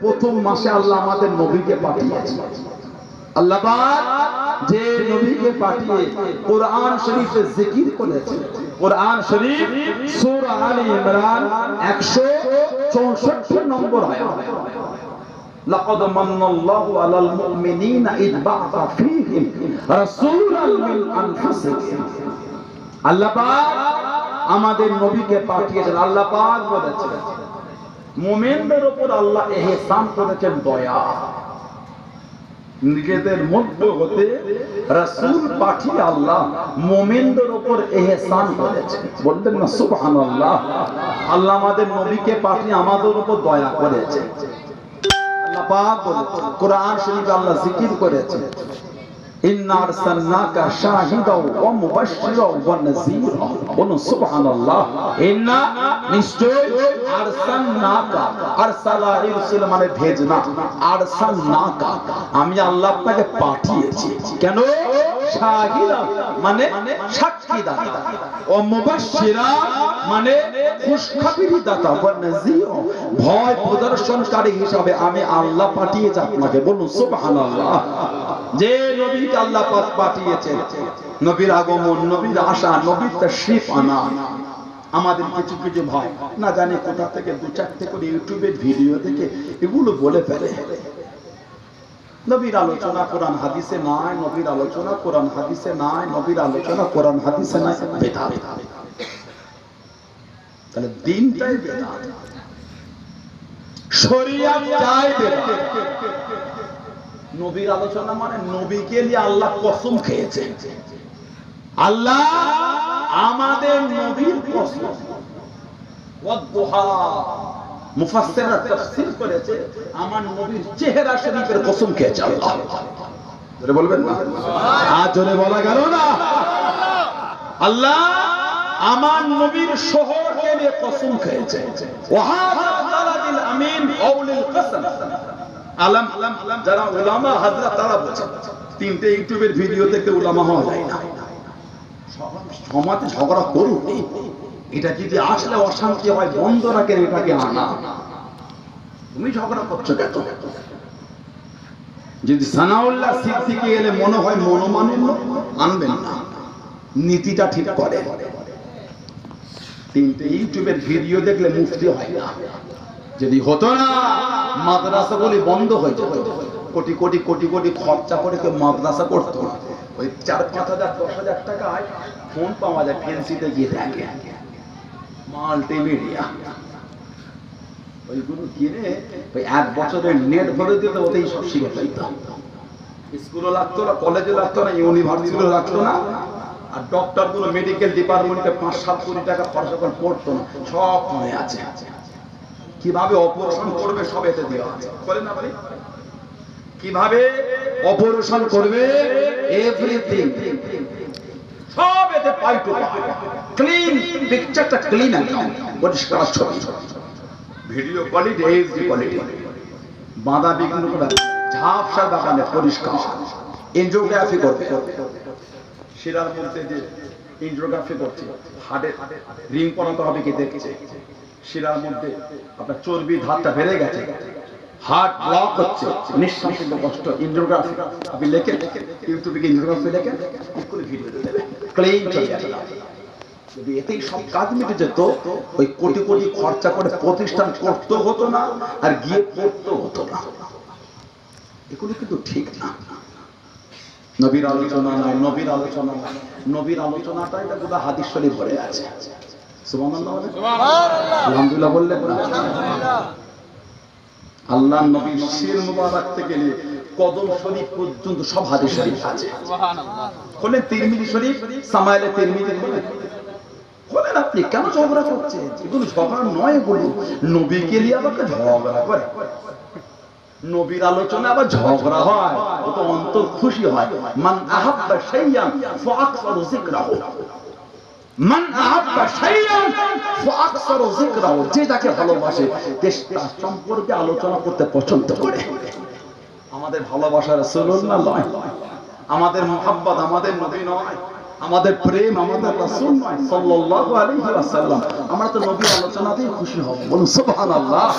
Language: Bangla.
প্রথম মাসে আল্লাহ আমাদের নবীকে পাঠিয়েছেন। আল্লাহ পাক যে নবীকে পাঠিয়ে কোরআন শরীফে জিকির করেছেন। কোরআন শরীফ সূরা আলে ইমরান 164 নম্বর আয়াত, লাকাদ মান্নাল্লাহু আলাল মুমিনিনা ইয বা'আথা ফীহিম রাসূলান মিন আনফুসিহিম। আল্লাহ পাক আমাদের নবীকে পাঠিয়েছেন। আল্লাহ পাক বলেছেন মুমিনদের উপর আল্লাহ ইহসান করেছেন, দয়া। নিজেদের মধ্য হতে রাসূল পাঠিয়ে আল্লাহ মুমিনদের উপর ইহসান করেছেন। বলতেন না সুবহানাল্লাহ। আল্লাহ আমাদের নবীকে পাঠিয়ে আমাদের উপর দয়া করেছেন। আল্লাহ পাক বলেছেন কোরআন শরীফে আল্লাহ জিকির করেছেন, ইন্না আরসালনাকা শাহিদাও ওয়া মুবাশশিরাও ওয়া নাযীরা। বলুন সুবহানাল্লাহ। ইন্না নিশ্চয় আরসালনাকা, আরসালা ইরসিল মানে ভেজনা, আরসালনাকা আমি আল্লাহ আপনাকে পাঠিয়েছি। কেন? শাহিদা মানে সাক্ষীদাতা, ওয়া মুবাশশিরা মানে খুশখবরি দাতা, ওয়া নাযীরা ভয় প্রদর্শনকারী হিসাবে আমি আল্লাহ পাঠিয়েছি আপনাকে। বলুন সুবহানাল্লাহ। যে নবীকে আল্লাহ পাক পাঠিয়েছেন, নবীর আগমন, নবীর আসা, নবীর তাশরীফ আনা, আমাদের কিছু কিছু ভাই না জানি কোথা থেকে দু চারটে করে ইউটিউবের ভিডিও দেখে এগুলো বলে ফেলে। নবীর আলোচনা কোরআন হাদিসে নাই, নবীর আলোচনা কোরআন হাদিসে নাই, নবীর আলোচনা কোরআন হাদিসে নাই, বেদাত। তাহলে দিনটাই বেদাত, শরীয়ত চাই বেদাত। নবীর আলোচনা মানে নবীকে নিয়ে আল্লাহ কসম খেয়েছে। আল্লাহ আমাদের নবীর কসম, ওয়াদুহা মুফাসসিররা তাফসীর করেছে আমার নবীর চেহারা শরীফের কসম খেয়েছে আল্লাহ। জোরে বলবেন না? আজ জোরে বলা গেল না? আল্লাহ আমার নবীর শহরকে নিয়ে কসম খেয়েছে। ওয়াহাদা বালাদিল আমিন আউলিল কসম। আলম যারা উলামা হযরত তারা বলেন, তিনটে ইউটিউবের ভিডিও দেখতে উলামা হওয়া যায় না। সমাজে ঝগড়া করুন, এটা যদি আসলে অশান্তি হয় বন্ধ রাখেন, এটাকে আনা। তুমি ঝগড়া করছো কেন? যদি সানাউল্লাহ সিদ্দিকী এলে মনে হয় মনোমালিন্য, আনবেন না, নীতিটা ঠিক করে। তিনটে ইউটিউবের ভিডিও দেখলে মুফতি হয় না। যদি হতো না মাদ্রাসাগুলি বন্ধ হয়ে যেত। কোটি কোটি কোটি কোটি খরচা করে কেউ মাদ্রাসা করতো না। ওই 4-5,000 10,000 টাকায় ফোন পাওয়া যায়, ফেন্সিতে গিয়ে দেখে মাল্টিমিডিয়া, ওইগুলো কিনে ওই 1 বছরের নেট ভরে দিতে ওতেই সব শিখে ফেলতাম। স্কুলও লাগতো না, কলেজে লাগতো না, ইউনিভার্সিটিও লাগতো না। আর ডক্টর গুলো মেডিকেল ডিপার্টমেন্টে 5-7 কোটি টাকা খরচা করে পড়তো না, সব মনে আছে। কিভাবে অপারেশন করবে সব এতে দেওয়া আছে, বলেন না ভাই? কিভাবে অপারেশন করবে এভরিথিং সব এতে পাই টু পাই। ক্লিন পিকচারটা ক্লিন একদম পরিষ্কার ছবি, ভিডিও কোয়ালিটি এইচডি কোয়ালিটি। বাঁধা বিঘ্ন করে ঝাপসা বাগানে পরিষ্কার। এনজিওগ্রাফি করবে, শিরার মধ্যে যে এনজিওগ্রাফি করছে, হাড়ে রিং পরাতে হবে কি দেখছে, শিরার মধ্যে আপনার চর্বি ধারটা বেড়ে গেছে, হার্ট ব্লক হচ্ছে, নিঃশ্বাস নিতে কষ্ট, এনজিওগ্রাফি আপনি লেখেন ইউটিউবে, এনজিওগ্রাফি লেখেন, করে ভিডিও দেবে, ক্লিন চলে যাবে। যদি এতেই সব কাজ মিটে যেত, ওই কোটি কোটি খরচা করে প্রতিষ্ঠান করতে হতো না, আর গিয়ে পড়তে হতো না। এগুলো কিন্তু ঠিক না। নবীর আলোচনা নাই, নবীর আলোচনা নাই, নবীর আলোচনাটা এটা পুরো হাদিস শরীফ ভরে আছে। সুবহানাল্লাহ, আলহামদুলিল্লাহ বললেন না? আল্লাহ নবীর শির মুবারক থেকে নিয়ে কদম শরীফ পর্যন্ত সব হাদিস শরীফ আছে। সুবহানাল্লাহ। খোলেন তিরমিজি শরীফ, সামাইলে তিরমিজি খোলেন। খোলেন। আপনি কেন ঝগড়া করছেন? এগুলো ঝগড়া নয়, এগুলো নবীকে নিয়ে আবার ঝগড়া করে। নবীর আলোচনা আবার ঝগড়া হয়, ও তো অন্তর খুশি হয়। মান আহাব্বা শাইয়ান ফাআকসারু যিকরাহু, মান আহাব্বা শাইয়ান ফাআকসারু যিকরাহু, যে যাকে ভালোবাসে তার সম্পর্কে আলোচনা করতে পছন্দ করে। আমাদের ভালোবাসা রাসূলুল্লাহ নয়, আমাদের মুহাব্বত আমাদের নবী নয়, আমাদের প্রেম আমাদের রাসূল নয় সাল্লাল্লাহু আলাইহি ওয়াসাল্লাম। আমরা তো নবীর আলোচনাতেই খুশি হব। বলুন সুবহানাল্লাহ।